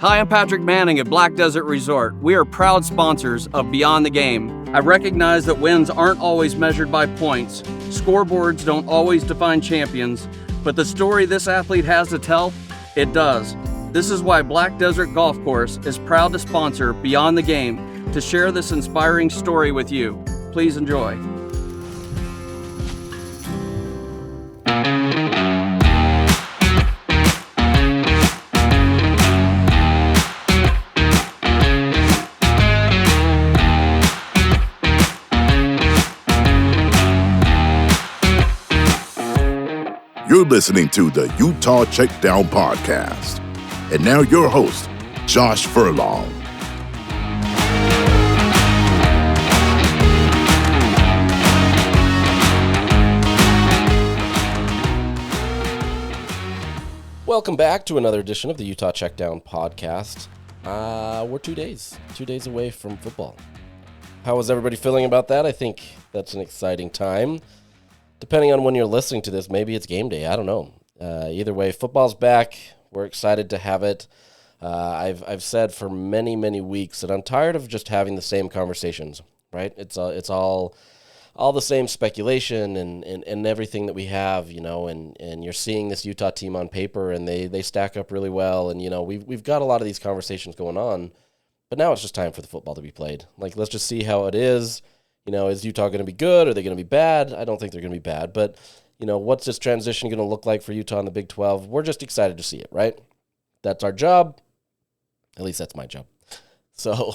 Hi, I'm Patrick Manning at Black Desert Resort. We are proud sponsors of Beyond the Game. I recognize that wins aren't always measured by points. Scoreboards don't always define champions, but the story this athlete has to tell, it does. This is why Black Desert Golf Course is proud to sponsor Beyond the Game to share this inspiring story with you. Please enjoy. You're listening to the Utah Checkdown podcast. And now your host, Josh Furlong. Welcome back to another edition of the Utah Checkdown podcast. We're 2 days away from football. How is everybody feeling about that? I think that's an exciting time. Depending on when you're listening to this, maybe it's game day. I don't know. Either way, football's back. We're excited to have it. I've said for many weeks that I'm tired of just having the same conversations. Right? It's all the same speculation and everything that we have. You know, and you're seeing this Utah team on paper, and they stack up really well. And you know, we've got a lot of these conversations going on, but now it's just time for the football to be played. Like, let's just see how it is. You know, is Utah going to be good? Are they going to be bad? I don't think they're going to be bad. But, you know, what's this transition going to look like for Utah in the Big 12? We're just excited to see it, right? That's our job. At least that's my job. So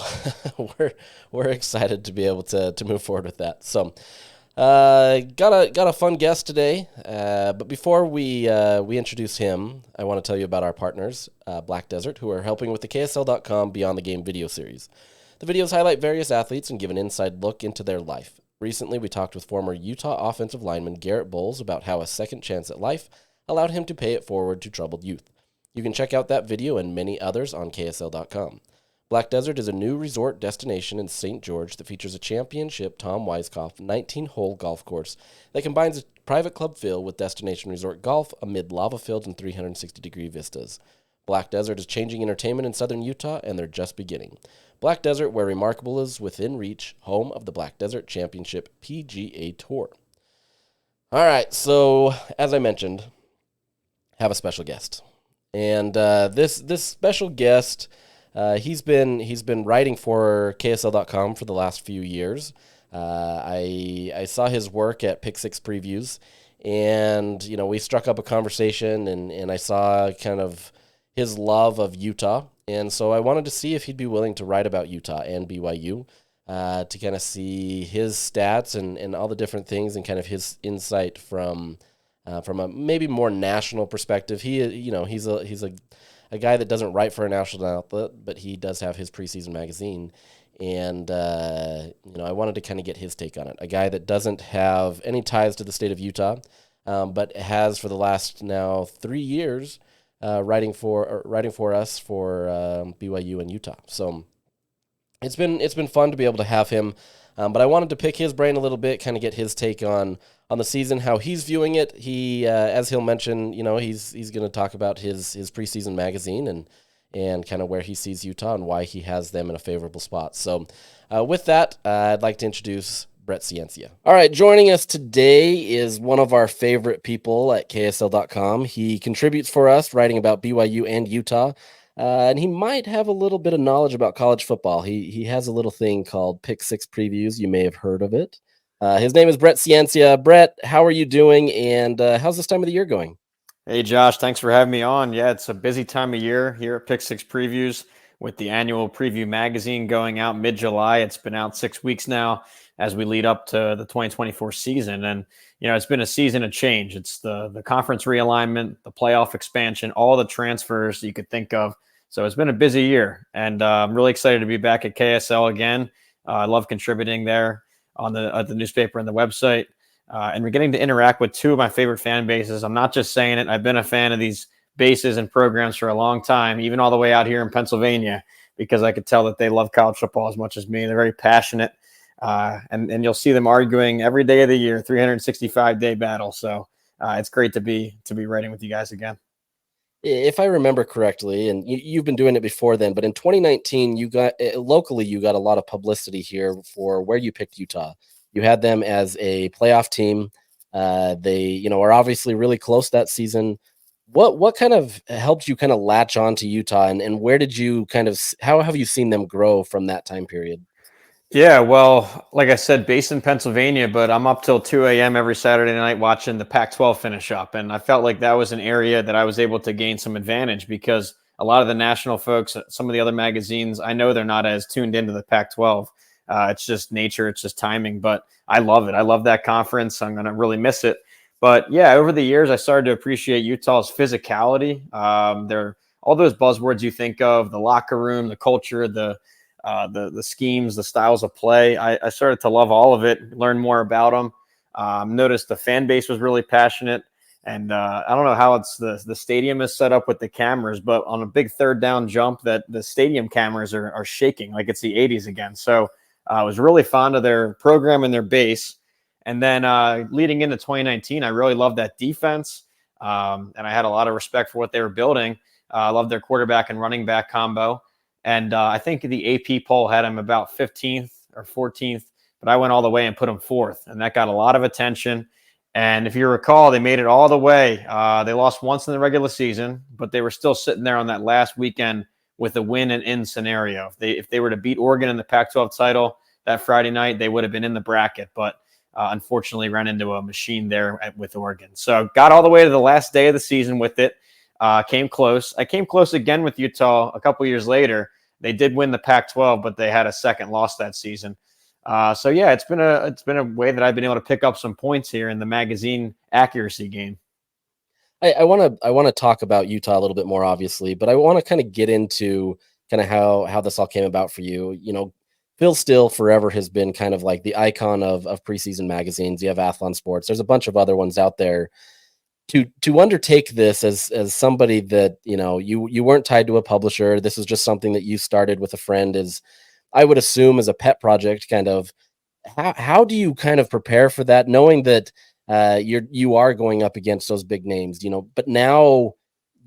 we're excited to be able to move forward with that. So got a fun guest today. But before we introduce him, I want to tell you about our partners, Black Desert, who are helping with the KSL.com Beyond the Game video series. The videos highlight various athletes and give an inside look into their life. Recently, we talked with former Utah offensive lineman Garrett Bowles about how a second chance at life allowed him to pay it forward to troubled youth. You can check out that video and many others on KSL.com. Black Desert is a new resort destination in St. George that features a championship Tom Weiskopf 19-hole golf course that combines a private club feel with destination resort golf amid lava fields and 360-degree vistas. Black Desert is changing entertainment in southern Utah, and they're just beginning. Black Desert, where remarkable is within reach, home of the Black Desert Championship PGA Tour. All right, so as I mentioned, have a special guest, and this special guest, he's been writing for KSL.com for the last few years. I saw his work at Pick Six Previews, and you know, we struck up a conversation, and I saw kind of his love of Utah. And so I wanted to see if he'd be willing to write about Utah and BYU to kind of see his stats and all the different things and kind of his insight from a maybe more national perspective. He's a guy that doesn't write for a national outlet, but he does have his preseason magazine. And, I wanted to kind of get his take on it. A guy that doesn't have any ties to the state of Utah, but has for the last now 3 years writing for us for BYU and Utah. So it's been fun to be able to have him. But I wanted to pick his brain a little bit, kind of get his take on the season, how he's viewing it. He, as he'll mention, you know, he's going to talk about his preseason magazine and kind of where he sees Utah and why he has them in a favorable spot. So with that, I'd like to introduce Brett Ciancia. All right, joining us today is one of our favorite people at KSL.com. He contributes for us, writing about BYU and Utah, and he might have a little bit of knowledge about college football. He has a little thing called Pick Six Previews. You may have heard of it. His name is Brett Ciancia. Brett, how are you doing, and how's this time of the year going? Hey, Josh, thanks for having me on. Yeah, it's a busy time of year here at Pick Six Previews with the annual preview magazine going out mid-July. It's been out 6 weeks now as we lead up to the 2024 season. And, you know, it's been a season of change. It's the conference realignment, the playoff expansion, all the transfers you could think of. So it's been a busy year, and I'm really excited to be back at KSL again. I love contributing there on the newspaper and the website. And we're getting to interact with two of my favorite fan bases. I'm not just saying it. I've been a fan of these bases and programs for a long time, even all the way out here in Pennsylvania, because I could tell that they love college football as much as me. They're very passionate. And you'll see them arguing every day of the year, 365-day battle. So it's great to be writing with you guys again. If I remember correctly, and you've been doing it before then, but in 2019, you got locally, you got a lot of publicity here for where you picked Utah. You had them as a playoff team. They, are obviously really close that season. What kind of helped you kind of latch on to Utah, and where did you how have you seen them grow from that time period? Yeah, well, like I said, based in Pennsylvania, but I'm up till 2 a.m. every Saturday night watching the Pac-12 finish up. And I felt like that was an area that I was able to gain some advantage because a lot of the national folks, some of the other magazines, I know they're not as tuned into the Pac-12. It's just nature, it's just timing, but I love it. I love that conference. I'm going to really miss it. But yeah, over the years, I started to appreciate Utah's physicality. They're all those buzzwords you think of, the locker room, the culture, the schemes, the styles of play. I started to love all of it, learn more about them. Noticed the fan base was really passionate. And I don't know how the stadium is set up with the cameras, but on a big third down jump that the stadium cameras are shaking like it's the 80s again. So I was really fond of their program and their base. And then leading into 2019, I really loved that defense. And I had a lot of respect for what they were building. I loved their quarterback and running back combo. And I think the AP poll had him about 15th or 14th, but I went all the way and put him 4th. And that got a lot of attention. And if you recall, they made it all the way. They lost once in the regular season, but they were still sitting there on that last weekend with a win and in scenario. If they were to beat Oregon in the Pac-12 title that Friday night, they would have been in the bracket. But unfortunately ran into a machine there with Oregon. So got all the way to the last day of the season with it. Came close. I came close again with Utah a couple years later. They did win the Pac-12, but they had a second loss that season. So yeah, it's been a way that I've been able to pick up some points here in the magazine accuracy game. I want to talk about Utah a little bit more, obviously, but I want to kind of get into kind of how this all came about for you. Phil Steele forever has been kind of like the icon of preseason magazines. You have Athlon Sports. There's a bunch of other ones out there. To undertake this as somebody that, you weren't tied to a publisher. This is just something that you started with a friend, is I would assume as a pet project. Kind of how do you kind of prepare for that, knowing that you are going up against those big names, but now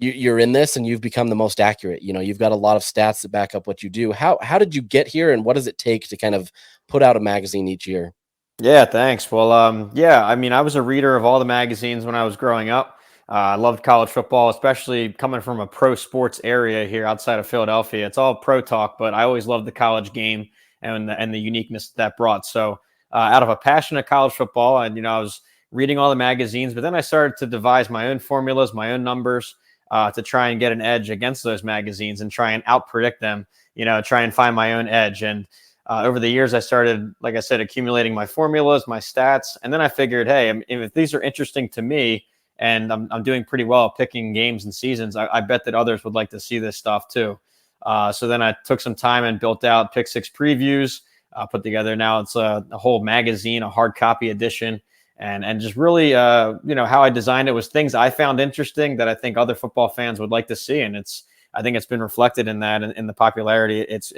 you're in this and you've become the most accurate. You've got a lot of stats that back up what you do. How did you get here, and what does it take to kind of put out a magazine each year? Yeah, thanks. Well, yeah, I mean, I was a reader of all the magazines when I was growing up. I loved college football, especially coming from a pro sports area here outside of Philadelphia. It's all pro talk, but I always loved the college game and the uniqueness that brought. So out of a passion of college football, and, I was reading all the magazines, but then I started to devise my own formulas, my own numbers to try and get an edge against those magazines and try and out-predict them, try and find my own edge. And over the years, I started, like I said, accumulating my formulas, my stats. And then I figured, hey, if these are interesting to me and I'm doing pretty well at picking games and seasons, I bet that others would like to see this stuff too. So then I took some time and built out Pick Six previews, put together. Now it's a whole magazine, a hard copy edition. And just really, how I designed it was things I found interesting that I think other football fans would like to see. And I think it's been reflected in that, in the popularity. It's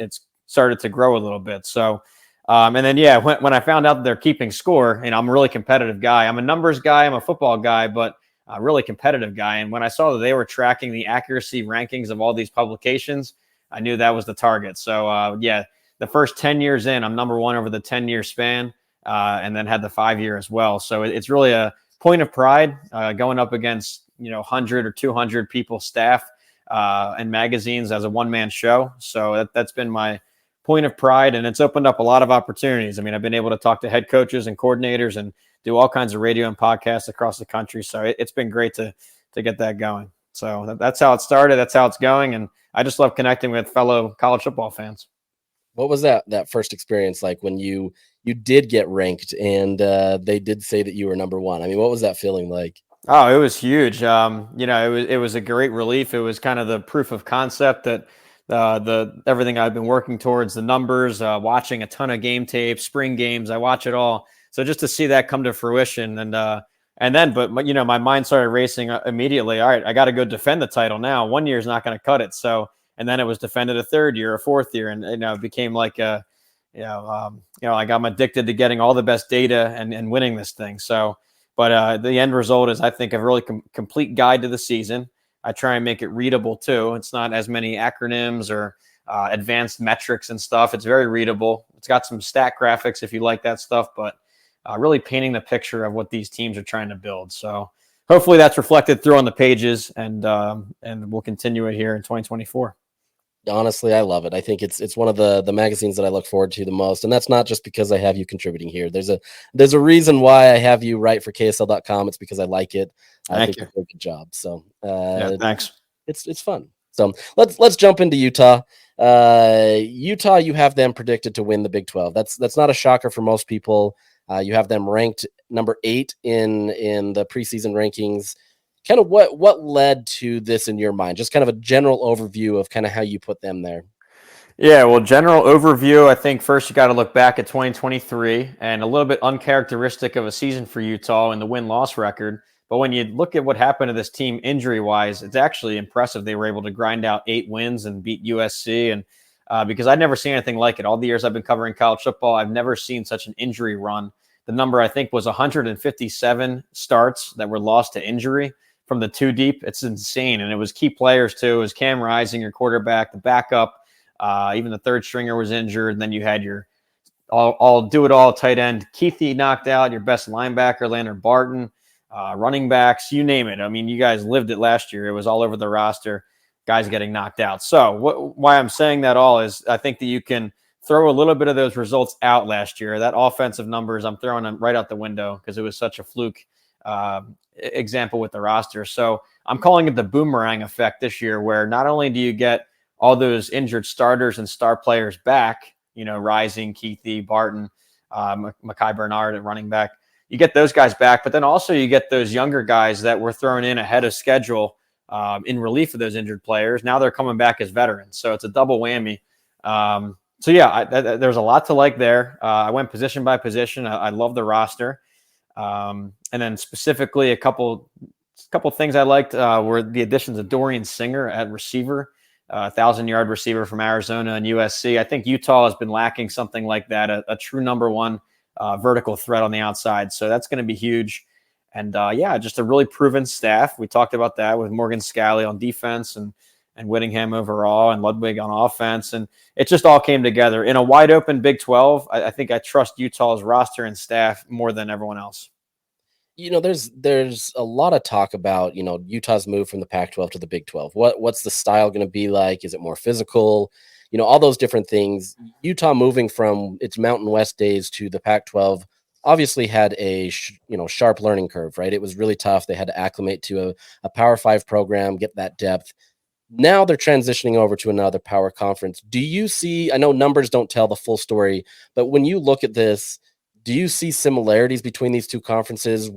started to grow a little bit. So, and then, yeah, when I found out that they're keeping score, and I'm a really competitive guy, I'm a numbers guy, I'm a football guy, but a really competitive guy. And when I saw that they were tracking the accuracy rankings of all these publications, I knew that was the target. So, yeah, the first 10 years in, I'm number one over the 10-year span, and then had the 5-year as well. So it's really a point of pride going up against, 100 or 200 people staff and magazines as a one-man show. So that's been my point of pride, and it's opened up a lot of opportunities. I mean, I've been able to talk to head coaches and coordinators and do all kinds of radio and podcasts across the country. So it's been great to get that going. So that's how it started. That's how it's going. And I just love connecting with fellow college football fans. What was that first experience like when you did get ranked and they did say that you were number one? I mean, what was that feeling like? Oh, it was huge. It was a great relief. It was kind of the proof of concept that the everything I've been working towards, the numbers, watching a ton of game tape, spring games, I watch it all. So just to see that come to fruition, but my mind started racing immediately. All right, I got to go defend the title now. 1 year is not going to cut it. So, and then it was defended a third year, a fourth year, and it became like I got addicted to getting all the best data and winning this thing. So, but the end result is, I think, a really complete guide to the season. I try and make it readable too. It's not as many acronyms or advanced metrics and stuff. It's very readable. It's got some stat graphics if you like that stuff, but really painting the picture of what these teams are trying to build. So hopefully that's reflected through on the pages, and we'll continue it here in 2024. Honestly, I love it. I think it's one of the magazines that I look forward to the most, and that's not just because I have you contributing here. There's a reason why I have you write for KSL.com. It's because I like it. I think you do a good job. So thanks. It's fun. So let's jump into Utah. Utah, you have them predicted to win the Big 12. That's not a shocker for most people. You have them ranked number 8 in the preseason rankings. Kind of what led to this in your mind? Just kind of a general overview of kind of how you put them there. Yeah, well, general overview, I think first you got to look back at 2023, and a little bit uncharacteristic of a season for Utah in the win-loss record. But when you look at what happened to this team injury-wise, it's actually impressive. They were able to grind out 8 wins and beat USC, and because I'd never seen anything like it. All the years I've been covering college football, I've never seen such an injury run. The number, I think, was 157 starts that were lost to injury from the 2 deep. It's insane. And it was key players too. It was Cam Rising, your quarterback, the backup, even the third stringer was injured. And then you had your all do-it-all tight end Keithy knocked out, your best linebacker, Lander Barton, running backs, you name it. I mean, you guys lived it last year. It was all over the roster, guys getting knocked out. So why I'm saying that all is I think that you can throw a little bit of those results out last year. That offensive numbers, I'm throwing them right out the window because it was such a fluke example with the roster. So I'm calling it the boomerang effect this year, where not only do you get all those injured starters and star players back, Rising, Keithy, Barton, Mekhi Bernard at running back, you get those guys back, but then also you get those younger guys that were thrown in ahead of schedule in relief of those injured players. Now they're coming back as veterans. So it's a double whammy. So yeah, there's a lot to like there. I went position by position. I love the roster. And then specifically a couple things I liked were the additions of Dorian Singer at receiver, 1,000-yard receiver from Arizona and USC. I think Utah has been lacking something like that, a true number 1 vertical threat on the outside. So that's going to be huge. And just a really proven staff. We talked about that with Morgan Scalley on defense and Whittingham overall and Ludwig on offense. And it just all came together in a wide open Big 12. I think I trust Utah's roster and staff more than everyone else. There's a lot of talk about, Utah's move from the Pac-12 to the Big 12. What's the style going to be like? Is it more physical? All those different things. Utah moving from its Mountain West days to the Pac-12 obviously had a sharp learning curve, right? It was really tough. They had to acclimate to a Power 5 program, get that depth. Now they're transitioning over to another power conference. Do you see, I know numbers don't tell the full story, but when you look at this, do you see similarities between these two conferences,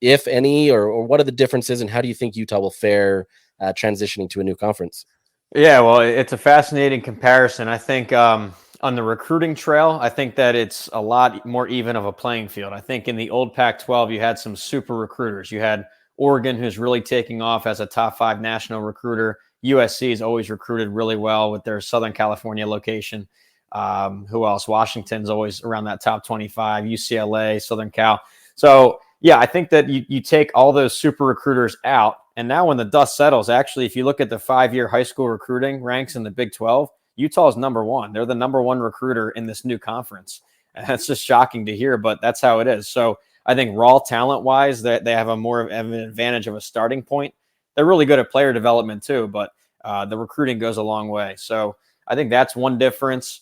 if any, or what are the differences, and how do you think Utah will fare transitioning to a new conference? Yeah, well, it's a fascinating comparison. I think on the recruiting trail, I think that it's a lot more even of a playing field. I think in the old Pac-12, you had some super recruiters. You had Oregon, who's really taking off as a top 5 national recruiter. USC has always recruited really well with their Southern California location. Who else? Washington's always around that top 25, UCLA, Southern Cal. So yeah, I think that you take all those super recruiters out. And now when the dust settles, actually, if you look at the 5-year high school recruiting ranks in the Big 12, Utah is number 1. They're the number 1 recruiter in this new conference. And that's just shocking to hear, but that's how it is. So I think raw talent wise, they have a more of an advantage of a starting point. They're really good at player development too, but the recruiting goes a long way. So I think that's one difference.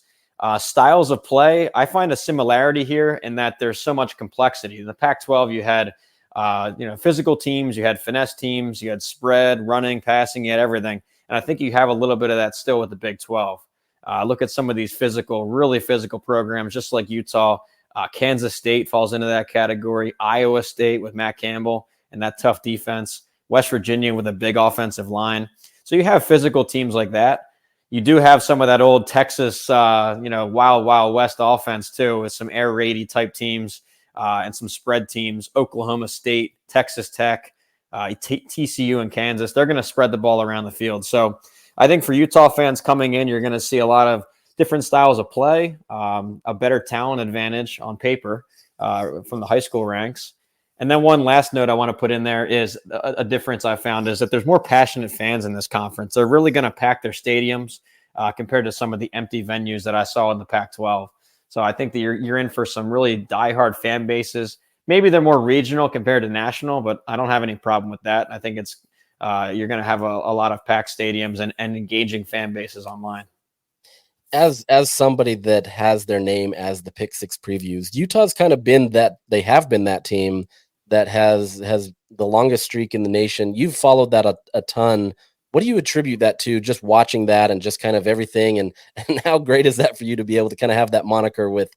Styles of play, I find a similarity here in that there's so much complexity. In the Pac-12, you had physical teams, you had finesse teams, you had spread, running, passing, you had everything. And I think you have a little bit of that still with the Big 12. Look at some of these really physical programs, just like Utah. Kansas State falls into that category. Iowa State with Matt Campbell and that tough defense. West Virginia with a big offensive line. So you have physical teams like that. You do have some of that old Texas, wild West offense too, with some air raidy type teams and some spread teams. Oklahoma State, Texas Tech, TCU, and Kansas. They're going to spread the ball around the field. So I think for Utah fans coming in, you're going to see a lot of different styles of play, a better talent advantage on paper from the high school ranks. And then one last note I want to put in there is a difference I found is that there's more passionate fans in this conference. They're really going to pack their stadiums compared to some of the empty venues that I saw in the Pac-12. So I think that you're in for some really diehard fan bases. Maybe they're more regional compared to national, but I don't have any problem with that. I think it's you're going to have a lot of packed stadiums and engaging fan bases online. As somebody that has their name as the Pick Six Previews, Utah's kind of been that team that has the longest streak in the nation. You've followed that a ton. What do you attribute that to, just watching that and just kind of everything? And how great is that for you to be able to kind of have that moniker with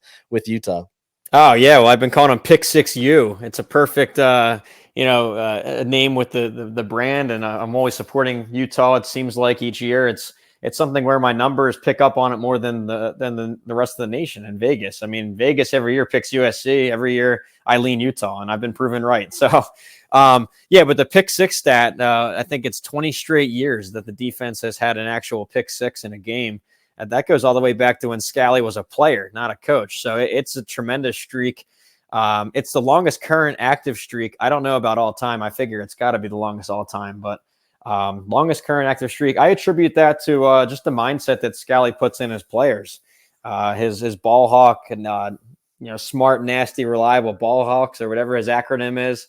Utah? Oh, yeah. Well, I've been calling them Pick Six U. It's a perfect, a name with the brand. And I'm always supporting Utah. It seems like each year it's something where my numbers pick up on it more than the rest of the nation in Vegas. I mean, Vegas every year picks USC. Every year I lean Utah, and I've been proven right. So, but the pick six stat, I think it's 20 straight years that the defense has had an actual pick six in a game. And that goes all the way back to when Scally was a player, not a coach. So it's a tremendous streak. It's the longest current active streak. I don't know about all time. I figure it's got to be the longest all time, but longest current active streak. I attribute that to just the mindset that Scally puts in his players. His ball hawk and smart, nasty, reliable ball hawks, or whatever his acronym is.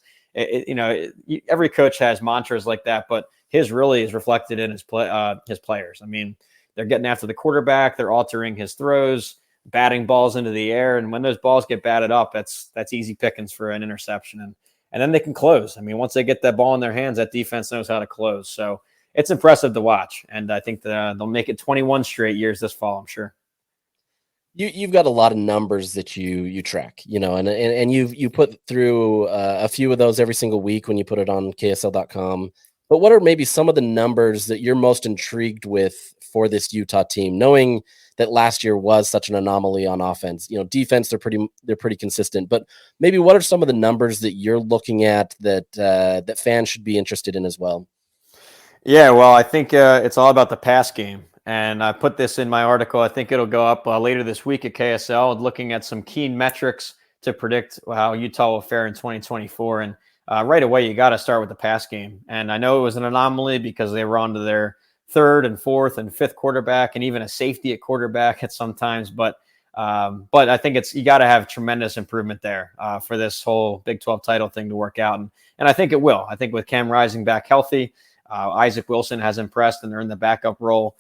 Every coach has mantras like that, but his really is reflected in his players. I mean, they're getting after the quarterback. They're altering his throws, batting balls into the air, and when those balls get batted up, that's easy pickings for an interception. And then they can close. I mean, once they get that ball in their hands, that defense knows how to close. So it's impressive to watch. And I think they'll make it 21 straight years this fall, I'm sure. You've got a lot of numbers that you track, and you put through a few of those every single week when you put it on KSL.com. But what are maybe some of the numbers that you're most intrigued with for this Utah team, knowing that last year was such an anomaly on offense? Defense, they're pretty consistent, but maybe what are some of the numbers that you're looking at that fans should be interested in as well? Yeah, well, I think it's all about the pass game. And I put this in my article. I think it'll go up later this week at KSL, looking at some key metrics to predict how Utah will fare in 2024. And right away, you got to start with the pass game. And I know it was an anomaly because they were on to their third and fourth and fifth quarterback, and even a safety at quarterback at sometimes. But I think you got to have tremendous improvement there for this whole Big 12 title thing to work out. And I think it will. I think with Cam Rising back healthy, Isaac Wilson has impressed, and they're in the backup role,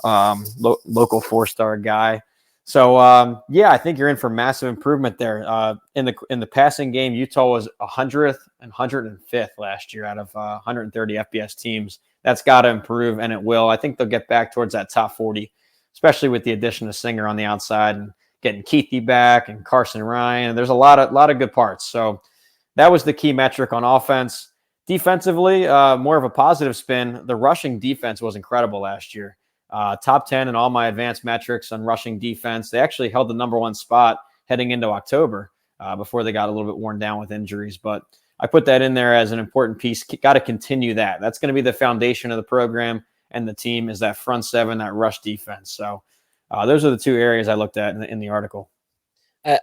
local 4-star guy. So I think you're in for massive improvement there. In the passing game, Utah was 100th and 105th last year out of 130 FBS teams. That's got to improve, and it will. I think they'll get back towards that top 40, especially with the addition of Singer on the outside and getting Keithy back and Carson Ryan. There's a lot of good parts. So that was the key metric on offense. Defensively, more of a positive spin. The rushing defense was incredible last year. Top 10 in all my advanced metrics on rushing defense. They actually held the number one spot heading into October before they got a little bit worn down with injuries. But I put that in there as an important piece. Got to continue that. That's going to be the foundation of the program and the team, is that front seven, that rush defense. So those are the two areas I looked at in the article.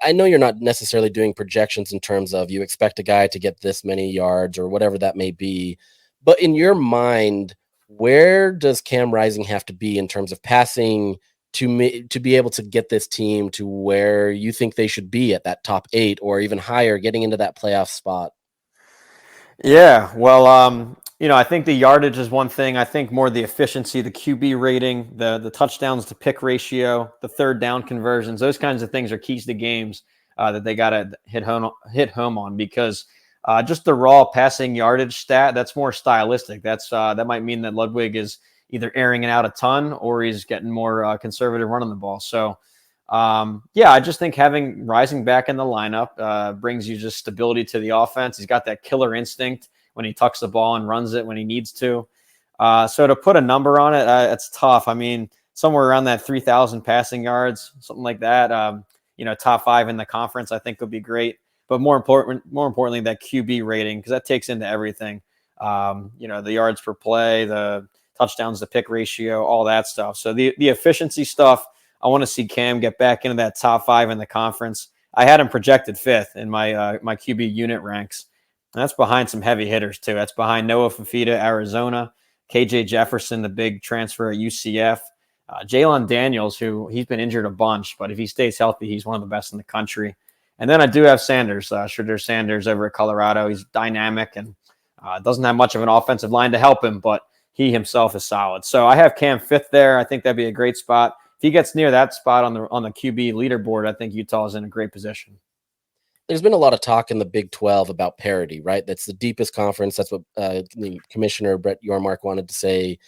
I know you're not necessarily doing projections in terms of you expect a guy to get this many yards or whatever that may be, but in your mind, where does Cam Rising have to be in terms of passing to be able to get this team to where you think they should be at that top 8 or even higher, getting into that playoff spot? Yeah, well, I think the yardage is one thing. I think more the efficiency, the QB rating, the touchdowns to pick ratio, the third down conversions, those kinds of things are keys to games that they got to hit home on, because just the raw passing yardage stat, that's more stylistic. That might mean that Ludwig is either airing it out a ton or he's getting more conservative running the ball. So, I just think having Rising back in the lineup brings you just stability to the offense. He's got that killer instinct when he tucks the ball and runs it when he needs to. So to put a number on it, it's tough. I mean, somewhere around that 3,000 passing yards, something like that. Top 5 in the conference, I think would be great. But more importantly, that QB rating, because that takes into everything. The yards per play, the touchdowns to pick ratio, all that stuff. So the efficiency stuff, I want to see Cam get back into that top 5 in the conference. I had him projected 5th in my QB unit ranks. And that's behind some heavy hitters too. That's behind Noah Fafita, Arizona, KJ Jefferson, the big transfer at UCF, Jalen Daniels, who he's been injured a bunch, but if he stays healthy, he's one of the best in the country. And then I do have Sanders, Shedeur Sanders over at Colorado. He's dynamic and doesn't have much of an offensive line to help him, but he himself is solid. So I have Cam fifth there. I think that'd be a great spot. If he gets near that spot on the QB leaderboard, I think Utah is in a great position. There's been a lot of talk in the Big 12 about parity, right? That's the deepest conference. That's what the commissioner, Brett Ciancia, wanted to say.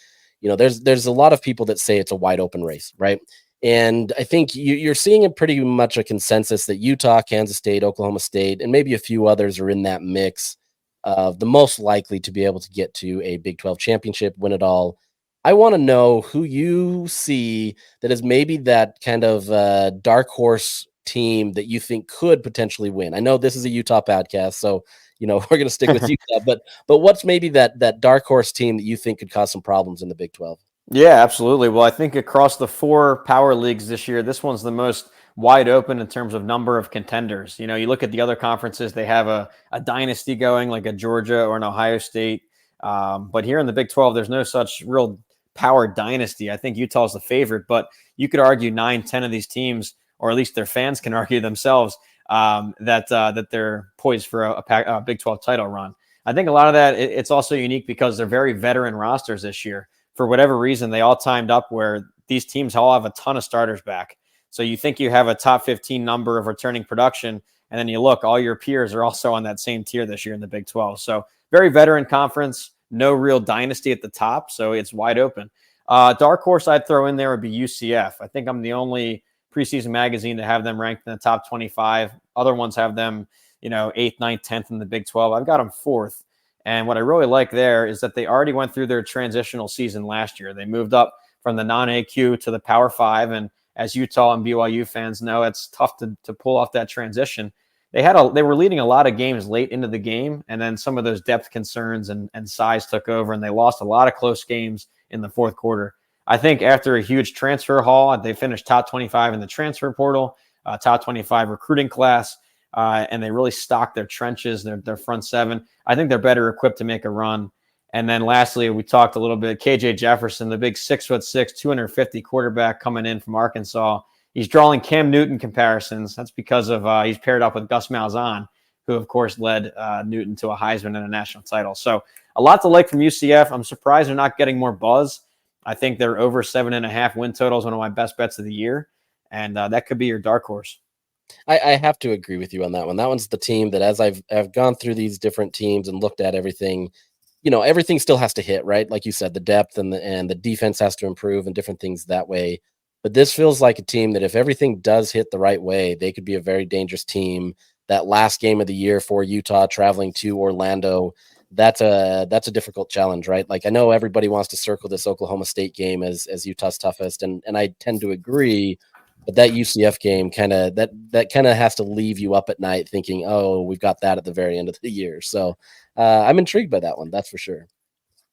There's a lot of people that say it's a wide open race, right? And I think you're seeing a pretty much a consensus that Utah, Kansas State, Oklahoma State, and maybe a few others are in that mix of the most likely to be able to get to a Big 12 championship, win it all. I want to know who you see that is maybe that kind of dark horse team that you think could potentially win. I know this is a Utah podcast, so we're going to stick with Utah, but what's maybe that dark horse team that you think could cause some problems in the Big 12? Yeah, absolutely. Well, I think across the 4 power leagues this year, this one's the most wide open in terms of number of contenders. You look at the other conferences, they have a dynasty going like a Georgia or an Ohio State. But here in the Big 12, there's no such real power dynasty. I think Utah is the favorite, but you could argue 9, 10 of these teams, or at least their fans can argue themselves, that they're poised for a Big 12 title run. I think a lot of that, it's also unique because they're very veteran rosters this year. For whatever reason, they all timed up where these teams all have a ton of starters back. So you think you have a top 15 number of returning production, and then you look, all your peers are also on that same tier this year in the Big 12. So very veteran conference, no real dynasty at the top, so it's wide open. Dark horse I'd throw in there would be UCF. I think I'm the only preseason magazine to have them ranked in the top 25. Other ones have them, 8th, 9th, 10th in the Big 12. I've got them 4th. And what I really like there is that they already went through their transitional season last year. They moved up from the non-AQ to the Power 5. And as Utah and BYU fans know, it's tough to pull off that transition. They were leading a lot of games late into the game, and then some of those depth concerns and size took over, and they lost a lot of close games in the fourth quarter. I think after a huge transfer haul, they finished top 25 in the transfer portal, top 25 recruiting class, and they really stocked their trenches, their front seven. I think they're better equipped to make a run. And then lastly, we talked a little bit, KJ Jefferson, the big 6'6", 250 quarterback coming in from Arkansas. He's drawing Cam Newton comparisons. That's because of he's paired up with Gus Malzahn, who, of course, led Newton to a Heisman and a national title. So a lot to like from UCF. I'm surprised they're not getting more buzz. I think they're over 7.5 win totals, one of my best bets of the year. And that could be your dark horse. I have to agree with you on that one. That one's the team that as I've gone through these different teams and looked at everything, everything still has to hit, right? Like you said, the depth and the defense has to improve and different things that way. But this feels like a team that if everything does hit the right way, they could be a very dangerous team. That last game of the year for Utah traveling to Orlando, that's a difficult challenge, right? Like I know everybody wants to circle this Oklahoma State game as Utah's toughest, and I tend to agree. But that UCF game kind of has to leave you up at night thinking, oh, we've got that at the very end of the year. So I'm intrigued by that one. That's for sure.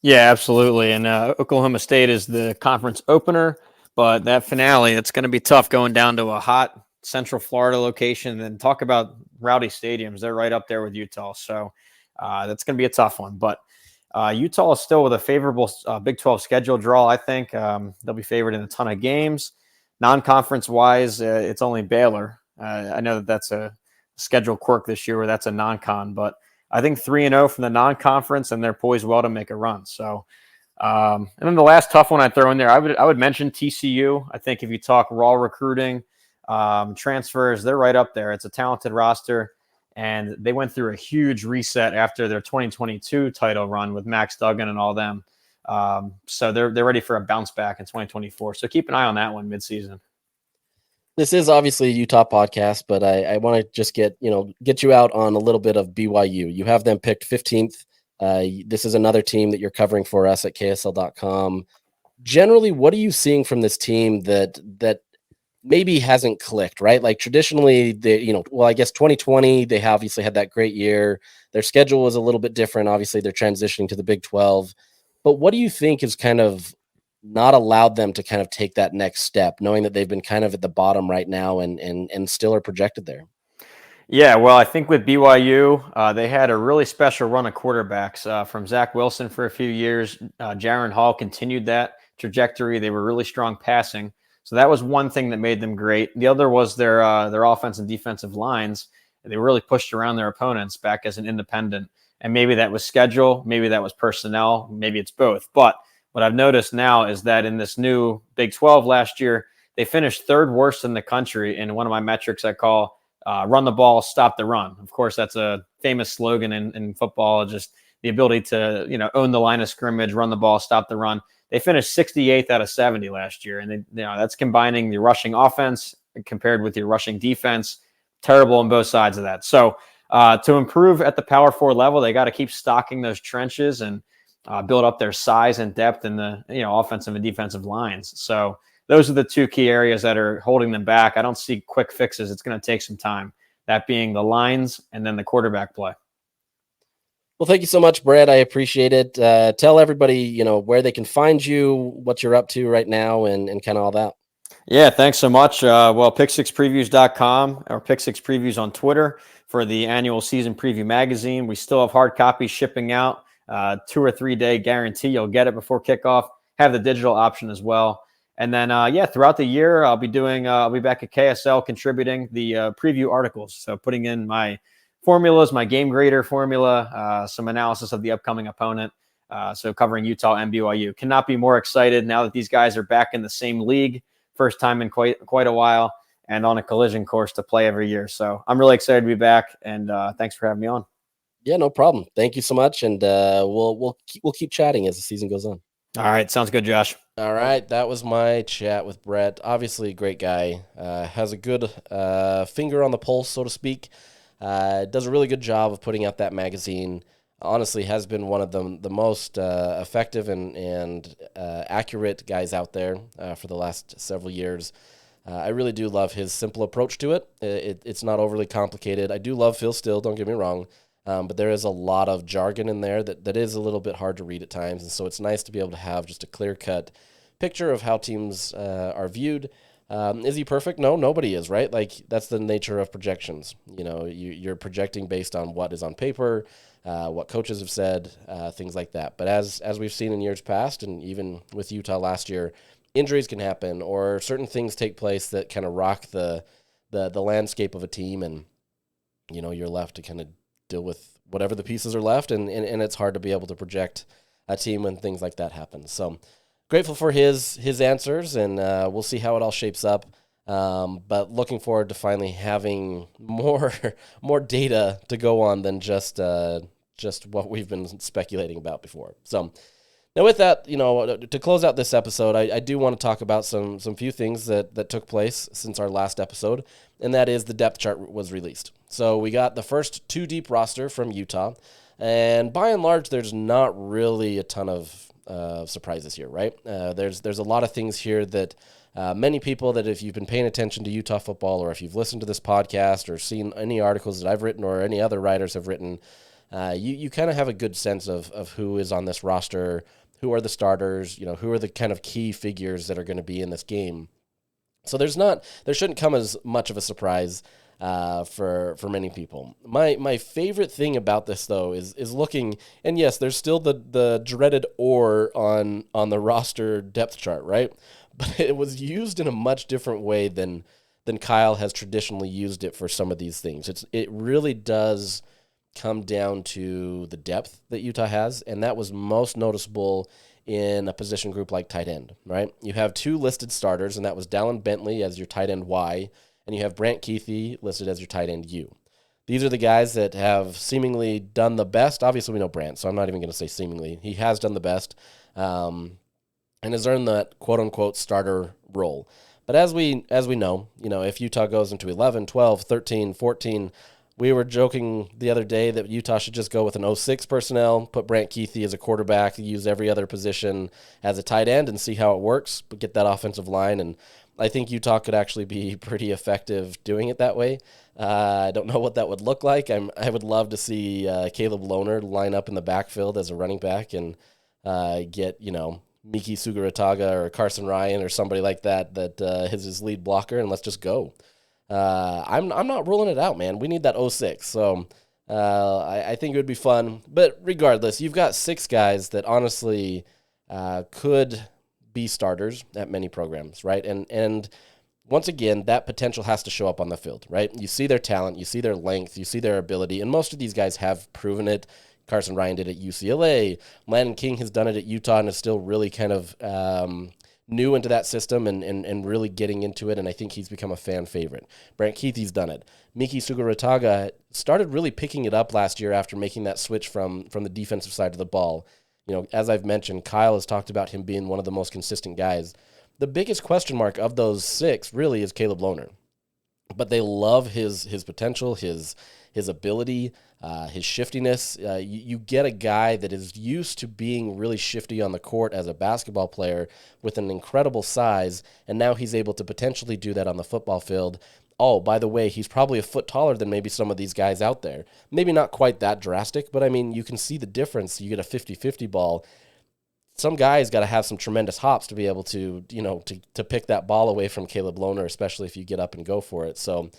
Yeah, absolutely. And Oklahoma State is the conference opener, but that finale, it's going to be tough going down to a hot Central Florida location. And talk about rowdy stadiums. They're right up there with Utah. So that's going to be a tough one. But Utah is still with a favorable Big 12 schedule draw, I think. They'll be favored in a ton of games. Non-conference wise, it's only Baylor. I know that's a schedule quirk this year where that's a non-con, but I think 3-0 from the non-conference, and they're poised well to make a run. So, and then the last tough one I throw in there, I would mention TCU. I think if you talk raw recruiting, transfers, they're right up there. It's a talented roster, and they went through a huge reset after their 2022 title run with Max Duggan and all them. So they're ready for a bounce back in 2024. So keep an eye on that one midseason. This is obviously a Utah podcast, but I want to just get you out on a little bit of BYU. You have them picked 15th. This is another team that you're covering for us at KSL.com. Generally, what are you seeing from this team that maybe hasn't clicked, right? Like traditionally, I guess 2020, they obviously had that great year. Their schedule was a little bit different. Obviously, they're transitioning to the Big 12. But what do you think has kind of not allowed them to kind of take that next step, knowing that they've been kind of at the bottom right now and still are projected there? Yeah, well, I think with BYU, they had a really special run of quarterbacks from Zach Wilson for a few years. Jaron Hall continued that trajectory. They were really strong passing. So that was one thing that made them great. The other was their offense and defensive lines. They really pushed around their opponents back as an independent. And maybe that was schedule, maybe that was personnel, maybe it's both. But what I've noticed now is that in this new Big 12 last year, they finished third worst in the country in one of my metrics I call run the ball, stop the run. Of course, that's a famous slogan in football, just the ability to, own the line of scrimmage, run the ball, stop the run. They finished 68th out of 70 last year. And that's combining the rushing offense compared with your rushing defense. Terrible on both sides of that. So to improve at the Power 4 level, they got to keep stocking those trenches and build up their size and depth in the offensive and defensive lines. So those are the two key areas that are holding them back. I don't see quick fixes. It's going to take some time, that being the lines and then the quarterback play. Well, thank you so much, Brett. I appreciate it. Tell everybody, where they can find you, what you're up to right now, and kind of all that. Yeah, thanks so much. Pick6previews.com or Pick6previews on Twitter for the annual season preview magazine. We still have hard copies shipping out, 2 or 3 day guarantee. You'll get it before kickoff. Have the digital option as well. And then, throughout the year, I'll be back at KSL contributing the preview articles. So putting in my formulas, my game grader formula, some analysis of the upcoming opponent. So covering Utah and BYU. Cannot be more excited now that these guys are back in the same league. First time in quite a while, and on a collision course to play every year. So I'm really excited to be back, and thanks for having me on. Yeah, no problem. Thank you so much, and we'll keep chatting as the season goes on. All right, sounds good, Josh. All right, that was my chat with Brett. Obviously, a great guy. Has a good finger on the pulse, so to speak. Does a really good job of putting out that magazine. Honestly, has been one of the most effective and accurate guys out there for the last several years. I really do love his simple approach to it. It's not overly complicated. I do love Phil Still, don't get me wrong, but there is a lot of jargon in there that is a little bit hard to read at times, and so it's nice to be able to have just a clear-cut picture of how teams are viewed. Is he perfect? No, nobody is, right? Like, that's the nature of projections. You're projecting based on what is on paper, what coaches have said, things like that. But as we've seen in years past, and even with Utah last year, injuries can happen, or certain things take place that kind of rock the landscape of a team, and you're left to kind of deal with whatever the pieces are left, and it's hard to be able to project a team when things like that happen. So grateful for his answers, and we'll see how it all shapes up. But looking forward to finally having more data to go on than just what we've been speculating about before. So now with that, to close out this episode, I do want to talk about some few things that took place since our last episode, and that is the depth chart was released. So we got the first 2 deep roster from Utah, and by and large, there's not really a ton of surprises here, right? There's a lot of things here that many people that if you've been paying attention to Utah football, or if you've listened to this podcast or seen any articles that I've written or any other writers have written, you kind of have a good sense of who is on this roster, who are the starters, who are the kind of key figures that are going to be in this game. So there shouldn't come as much of a surprise for many people. My favorite thing about this, though, is looking, and yes, there's still the dreaded "or" on the roster depth chart, right? But it was used in a much different way than Kyle has traditionally used it for some of these things. It really does come down to the depth that Utah has, and that was most noticeable in a position group like tight end, right? You have 2 listed starters, and that was Dallin Bentley as your tight end Y, and you have Brant Keithy listed as your tight end U. These are the guys that have seemingly done the best. Obviously, we know Brant, so I'm not even going to say seemingly. He has done the best and has earned that quote-unquote starter role. But as we know, if Utah goes into 11, 12, 13, 14, we were joking the other day that Utah should just go with an 06 personnel, put Brant Keithy as a quarterback, use every other position as a tight end and see how it works, but get that offensive line. And I think Utah could actually be pretty effective doing it that way. I don't know what that would look like. I would love to see Caleb Lohner line up in the backfield as a running back and get, Miki Sugarataga or Carson Ryan or somebody like that is his lead blocker, and let's just go. I'm not ruling it out, man. We need that 06. So I think it would be fun. But regardless, you've got 6 guys that honestly could be starters at many programs, right? And once again, that potential has to show up on the field, right? You see their talent, you see their length, you see their ability, and most of these guys have proven it. Carson Ryan did it at UCLA. Landon King has done it at Utah and is still really kind of new into that system and really getting into it, and I think he's become a fan favorite. Brant Keithy's done it. Miki Sugarataga started really picking it up last year after making that switch from the defensive side of the ball. As I've mentioned, Kyle has talked about him being one of the most consistent guys. The biggest question mark of those 6 really is Caleb Lohner. But they love his potential, his ability, his shiftiness. You get a guy that is used to being really shifty on the court as a basketball player with an incredible size, and now he's able to potentially do that on the football field. Oh, by the way, he's probably a foot taller than maybe some of these guys out there. Maybe not quite that drastic, but I mean, you can see the difference. You get a 50-50 ball. Some guys got to have some tremendous hops to be able to, to pick that ball away from Caleb Lohner, especially if you get up and go for it. So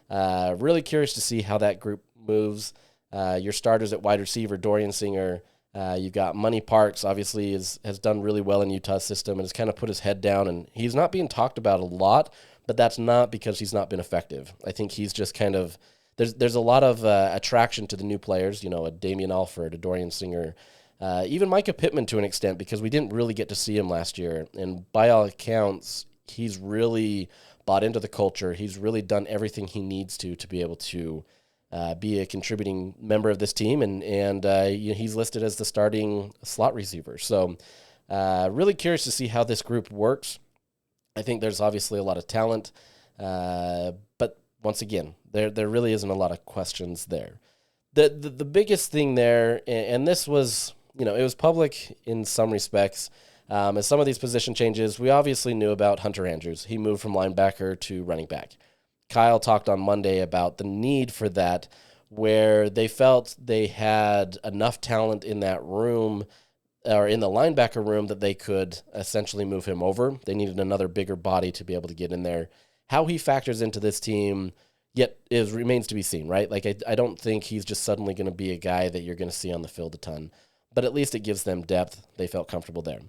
really curious to see how that group moves. Your starters at wide receiver, Dorian Singer. You've got Money Parks, obviously has done really well in Utah's system and has kind of put his head down. And he's not being talked about a lot, but that's not because he's not been effective. I think he's just kind of, there's a lot of attraction to the new players, a Damian Alford, a Dorian Singer, even Micah Pittman to an extent, because we didn't really get to see him last year. And by all accounts, he's really bought into the culture. He's really done everything he needs to be able to be a contributing member of this team. And he's listed as the starting slot receiver. So really curious to see how this group works. I think there's obviously a lot of talent. But once again, there really isn't a lot of questions there. The biggest thing there, and this was, it was public in some respects, as some of these position changes, we obviously knew about Hunter Andrews. He moved from linebacker to running back. Kyle talked on Monday about the need for that, where they felt they had enough talent in that room, or in the linebacker room, that they could essentially move him over. They needed another bigger body to be able to get in there. How he factors into this team yet remains to be seen, right? Like, I don't think he's just suddenly going to be a guy that you're going to see on the field a ton, but at least it gives them depth. They felt comfortable there.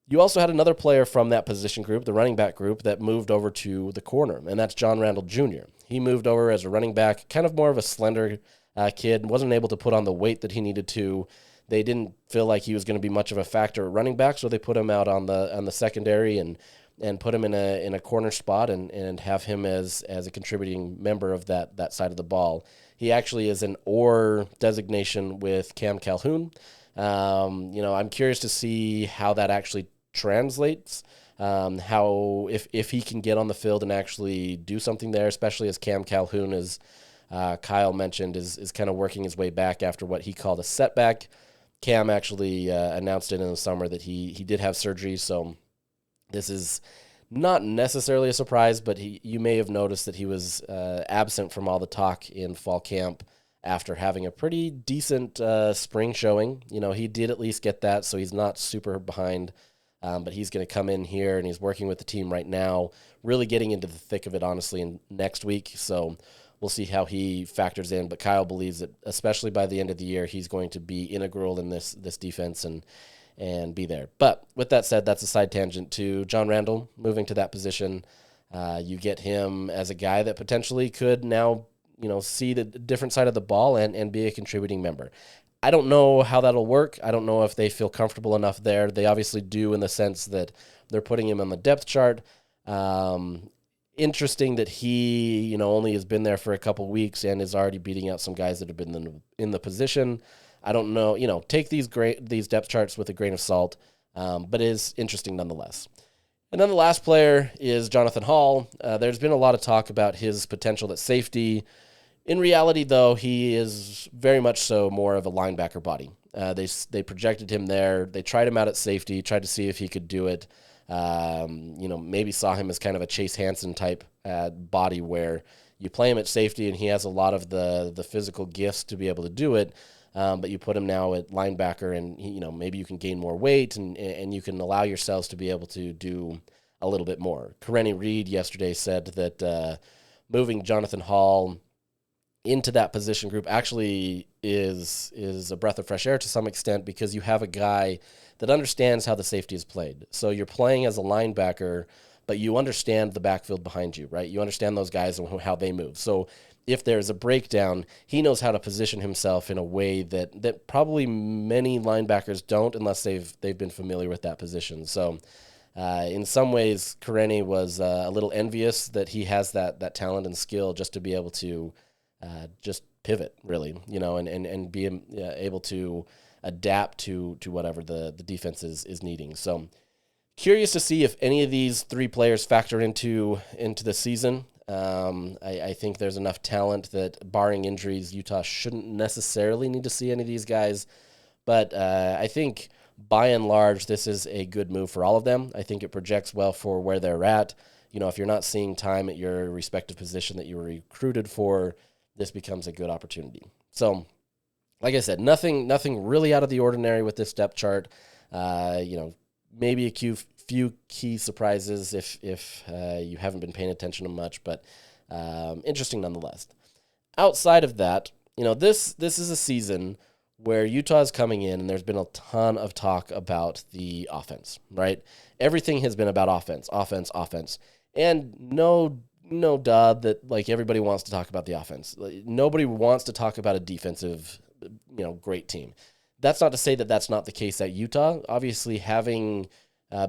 You also had another player from that position group, the running back group, that moved over to the corner, and that's John Randall Jr. He moved over as a running back, kind of more of a slender kid, wasn't able to put on the weight that he needed to. They didn't feel like he was going to be much of a factor at running back, so they put him out on the secondary and put him in a corner spot and have him as a contributing member of that side of the ball. He actually is an or designation with Cam Calhoun. I'm curious to see how that actually translates, how if he can get on the field and actually do something there, especially as Cam Calhoun, as Kyle mentioned, is kind of working his way back after what he called a setback. Cam actually announced it in the summer that he did have surgery, so this is not necessarily a surprise, but you may have noticed that he was absent from all the talk in fall camp after having a pretty decent spring showing. He did at least get that, so he's not super behind, but he's going to come in here, and he's working with the team right now, really getting into the thick of it, honestly, in next week. So we'll see how he factors in, but Kyle believes that, especially by the end of the year, he's going to be integral in this defense and be there. But with that said, that's a side tangent to John Randall moving to that position. You get him as a guy that potentially could now, see the different side of the ball and be a contributing member. I don't know how that'll work. I don't know if they feel comfortable enough there. They obviously do, in the sense that they're putting him on the depth chart. Interesting that he, only has been there for a couple weeks and is already beating out some guys that have been in the position. I don't know, take these depth charts with a grain of salt, but it is interesting nonetheless. And then the last player is Jonathan Hall. There's been a lot of talk about his potential at safety. In reality, though, he is very much so more of a linebacker body. They projected him there. They tried him out at safety, tried to see if he could do it. Maybe saw him as kind of a Chase Hansen type body, where you play him at safety and he has a lot of the physical gifts to be able to do it. But you put him now at linebacker, and maybe you can gain more weight and you can allow yourselves to be able to do a little bit more. Karene Reed yesterday said that moving Jonathan Hall into that position group actually is a breath of fresh air to some extent, because you have a guy that understands how the safety is played. So you're playing as a linebacker, but you understand the backfield behind you, right? You understand those guys and how they move. So if there's a breakdown, he knows how to position himself in a way that probably many linebackers don't, unless they've been familiar with that position. So in some ways, Karene was a little envious that he has that talent and skill just to be able to just pivot, really, and be able to adapt to whatever the defense is needing. So curious to see if any of these three players factor into the season. I think there's enough talent that, barring injuries, Utah shouldn't necessarily need to see any of these guys. But I think, by and large, this is a good move for all of them. I think it projects well for where they're at. If you're not seeing time at your respective position that you were recruited for, this becomes a good opportunity. So, like I said, nothing really out of the ordinary with this depth chart. Maybe a few key surprises if you haven't been paying attention to much, but interesting nonetheless. Outside of that, this is a season where Utah is coming in, and there's been a ton of talk about the offense, right? Everything has been about offense, and no duh that like everybody wants to talk about the offense. Nobody wants to talk about a defensive, great team. That's not to say that that's not the case at Utah. Obviously, having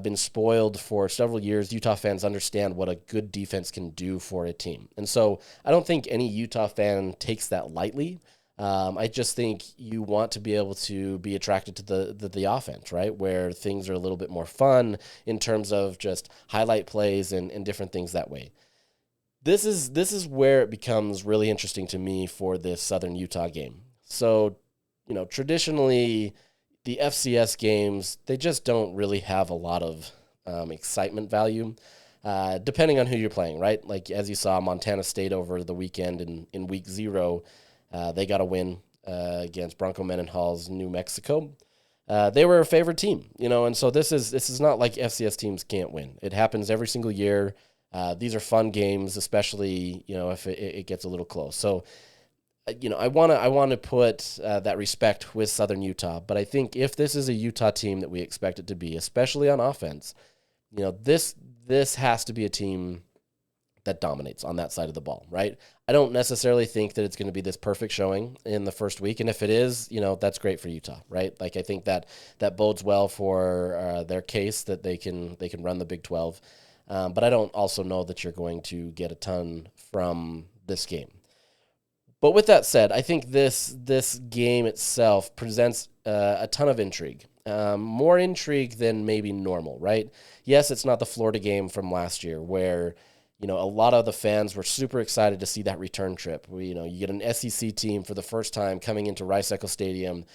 been spoiled for several years, Utah fans understand what a good defense can do for a team. And so I don't think any Utah fan takes that lightly. I just think you want to be able to be attracted to the offense, right, where things are a little bit more fun in terms of just highlight plays and different things that way. This is where it becomes really interesting to me for this Southern Utah game. So, traditionally, the FCS games, they just don't really have a lot of excitement value, depending on who you're playing, right? Like, as you saw, Montana State over the weekend in week 0, they got a win against Bronco Mendenhall's New Mexico. They were a favored team, and so this is not like FCS teams can't win. It happens every single year. These are fun games, especially, if it gets a little close. So, I want to put that respect with Southern Utah, but I think if this is a Utah team that we expect it to be, especially on offense, this has to be a team that dominates on that side of the ball, right? I don't necessarily think that it's going to be this perfect showing in the first week, and if it is, that's great for Utah, right? Like, I think that bodes well for their case that they can run the Big 12. But I don't also know that you're going to get a ton from this game. But with that said, I think this game itself presents a ton of intrigue. More intrigue than maybe normal, right? Yes, it's not the Florida game from last year where, a lot of the fans were super excited to see that return trip. You get an SEC team for the first time coming into Rice-Eccles Stadium.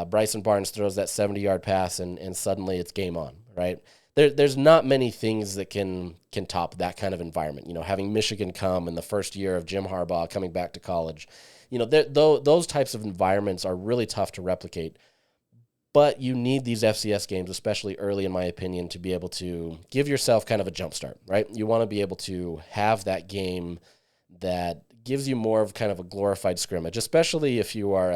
Bryson Barnes throws that 70-yard pass, and suddenly it's game on, right? There's not many things that can top that kind of environment. Having Michigan come in the first year of Jim Harbaugh coming back to college, those types of environments are really tough to replicate. But you need these FCS games, especially early, in my opinion, to be able to give yourself kind of a jump start, right? You want to be able to have that game that gives you more of kind of a glorified scrimmage, especially if you are